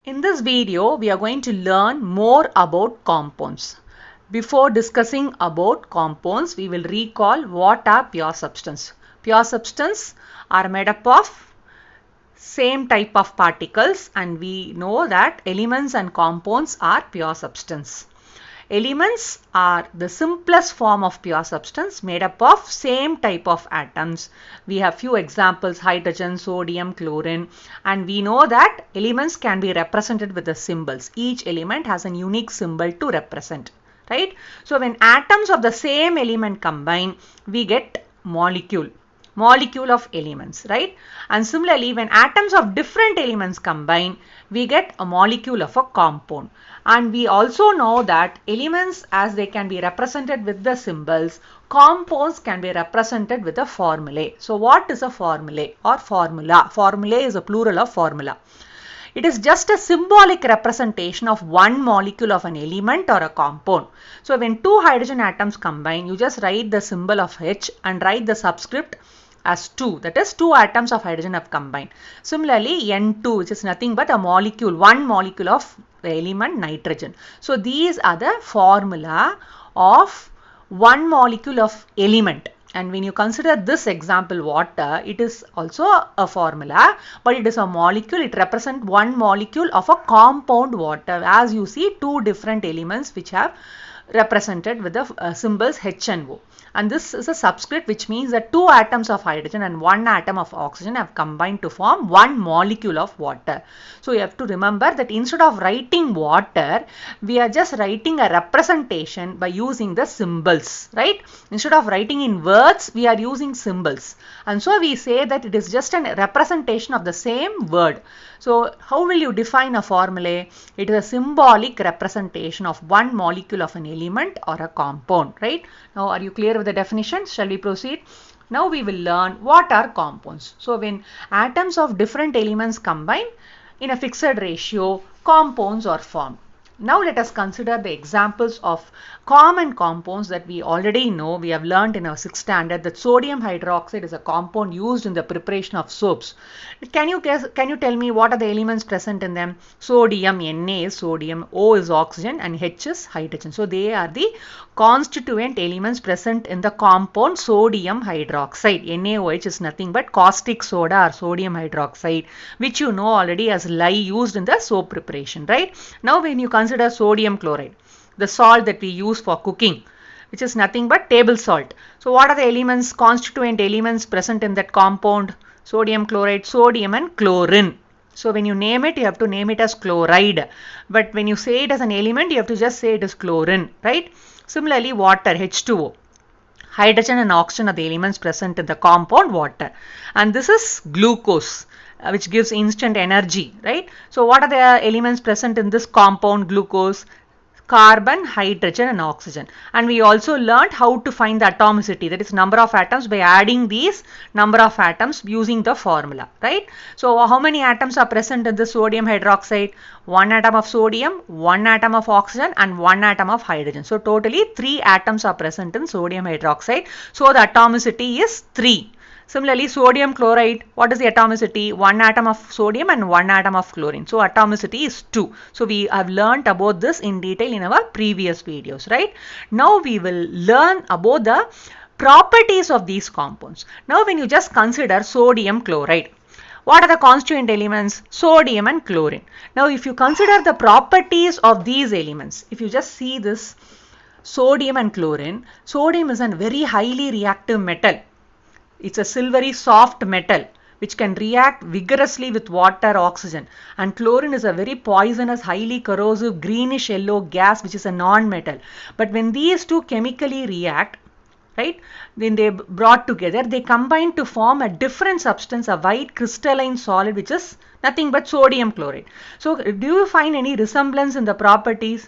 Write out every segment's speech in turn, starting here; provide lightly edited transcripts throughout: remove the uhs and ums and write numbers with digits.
In this video, we are going to learn more about compounds. Before discussing about compounds, we will recall what are pure substance. Pure substance are made up of same type of particles, and we know that elements and compounds are pure substance. Elements are the simplest form of pure substance made up of same type of atoms. We have few examples: hydrogen, sodium, chlorine, and we know that elements can be represented with the symbols. Each element has a unique symbol to represent, right? So when atoms of the same element combine, we get molecule of elements, right? And similarly, when atoms of different elements combine, we get a molecule of a compound. And we also know that elements, as they can be represented with the symbols, compounds can be represented with the formulae. So what is a formulae or formula? Formulae is a plural of formula. It is just a symbolic representation of one molecule of an element or a compound. So when two hydrogen atoms combine, you just write the symbol of H and write the subscript as 2. That is, 2 atoms of hydrogen have combined. Similarly, N2, which is nothing but a molecule, one molecule of the element nitrogen. So these are the formula of one molecule of element. And when you consider this example, water, it is also a formula, but it is a molecule. It represents one molecule of a compound water. As you see, two different elements which have represented with the symbols H and O. And this is a subscript, which means that 2 atoms of hydrogen and 1 atom of oxygen have combined to form one molecule of water. So you have to remember that instead of writing water, we are just writing a representation by using the symbols, right? Instead of writing in words, we are using symbols. And so we say that it is just a representation of the same word. So how will you define a formulae? It is a symbolic representation of one molecule of an element or a compound, right? Now, are you clear with the definition? Shall we proceed? Now we will learn what are compounds. So when atoms of different elements combine in a fixed ratio, compounds are formed. Now let us consider the examples of common compounds that we already know. We have learned in our 6th standard that sodium hydroxide is a compound used in the preparation of soaps. Can you tell me what are the elements present in them? Sodium, Na is sodium, O is oxygen, and H is hydrogen. So they are the constituent elements present in the compound sodium hydroxide. NaOH is nothing but caustic soda or sodium hydroxide, which you know already as lye used in the soap preparation, right? Now when you consider sodium chloride, the salt that we use for cooking, which is nothing but table salt. So what are the elements, constituent elements present in that compound? Sodium chloride, sodium and chlorine. So when you name it, you have to name it as chloride. But when you say it as an element, you have to just say it is chlorine, right? Similarly, water, H2O. Hydrogen and oxygen are the elements present in the compound water. And this is glucose, which gives instant energy, right? So what are the elements present in this compound glucose? Carbon, hydrogen and oxygen. And we also learned how to find the atomicity, that is number of atoms, by adding these number of atoms using the formula, right? So how many atoms are present in the sodium hydroxide? 1 atom of sodium, 1 atom of oxygen and 1 atom of hydrogen. So totally 3 atoms are present in sodium hydroxide. So the atomicity is 3. Similarly, sodium chloride, what is the atomicity? 1 atom of sodium and 1 atom of chlorine. So atomicity is 2. So we have learnt about this in detail in our previous videos, right? Now we will learn about the properties of these compounds. Now when you just consider sodium chloride, what are the constituent elements? Sodium and chlorine. Now if you consider the properties of these elements, if you just see this sodium and chlorine, sodium is a very highly reactive metal. It's a silvery soft metal which can react vigorously with water, oxygen. And chlorine is a very poisonous, highly corrosive, greenish yellow gas which is a non-metal. But when these two chemically react, right, when they brought together, they combine to form a different substance, a white crystalline solid, which is nothing but sodium chloride. So do you find any resemblance in the properties?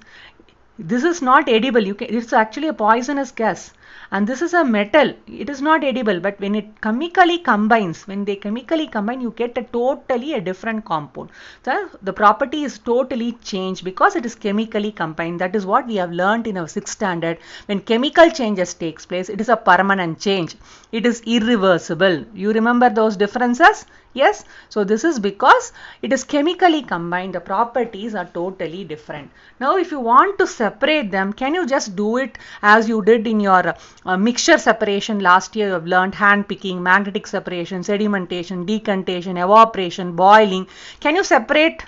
This is not edible. It's actually a poisonous gas. and this is a metal. It is not edible, but when it chemically combines, when they chemically combine, you get a totally a different compound. So the property is totally changed because it is chemically combined. That is what we have learned in our 6th standard. When chemical changes takes place, it is a permanent change. It is irreversible. You remember those differences? Yes, so this is because it is chemically combined, the properties are totally different. Now if you want to separate them, can you just do it as you did in your mixture separation last year? You have learned hand picking, magnetic separation, sedimentation, decontamination, evaporation, boiling. Can you separate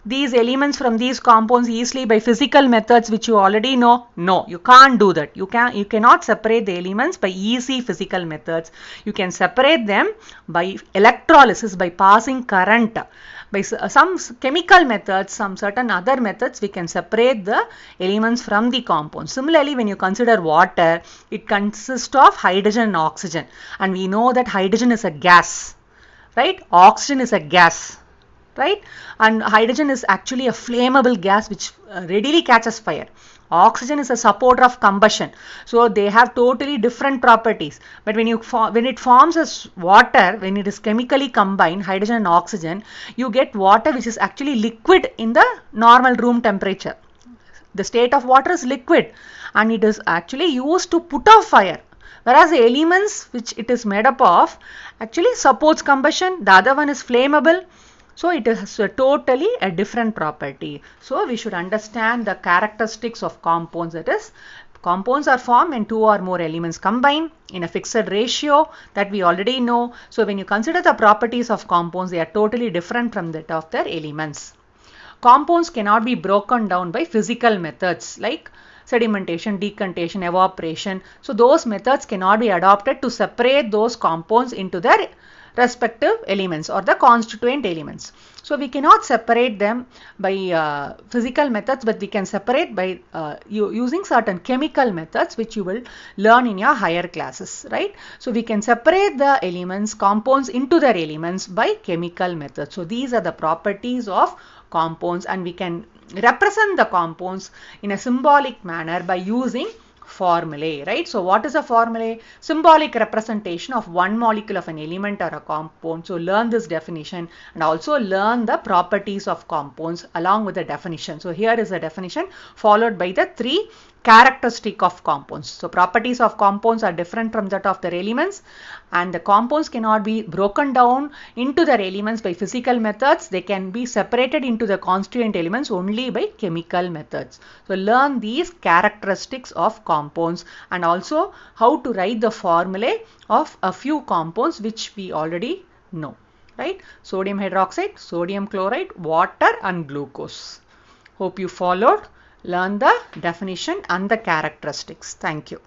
these elements from these compounds easily by physical methods which you already know? No, you can't do that. You cannot separate the elements by easy physical methods. You can separate them by electrolysis, by passing current. By some chemical methods, some certain other methods, we can separate the elements from the compounds. Similarly, when you consider water, it consists of hydrogen and oxygen, and we know that hydrogen is a gas, right? Oxygen is a gas, right? And hydrogen is actually a flammable gas which readily catches fire. Oxygen is a supporter of combustion, so they have totally different properties. But when it forms as water, when it is chemically combined, hydrogen and oxygen, you get water which is actually liquid in the normal room temperature. The state of water is liquid, and it is actually used to put out fire. Whereas the elements which it is made up of actually supports combustion. The other one is flammable. So it is totally a different property. So we should understand the characteristics of compounds. That is, compounds are formed when 2 or more elements combine in a fixed ratio, that we already know. So when you consider the properties of compounds, they are totally different from that of their elements. Compounds cannot be broken down by physical methods like sedimentation, decontamination, evaporation. So those methods cannot be adopted to separate those compounds into their respective elements or the constituent elements. So we cannot separate them by physical methods, but we can separate by using certain chemical methods which you will learn in your higher classes, right? So we can separate the elements, compounds into their elements by chemical methods. So these are the properties of compounds, and we can represent the compounds in a symbolic manner by using formulae, right? So what is a formulae? Symbolic representation of one molecule of an element or a compound. So learn this definition and also learn the properties of compounds along with the definition. So here is the definition followed by the 3 characteristic of compounds. So properties of compounds are different from that of their elements, and the compounds cannot be broken down into their elements by physical methods. They can be separated into the constituent elements only by chemical methods. So learn these characteristics of compounds and also how to write the formulae of a few compounds which we already know, right? Sodium hydroxide, sodium chloride, water and glucose. Hope you followed. Learn the definition and the characteristics. Thank you.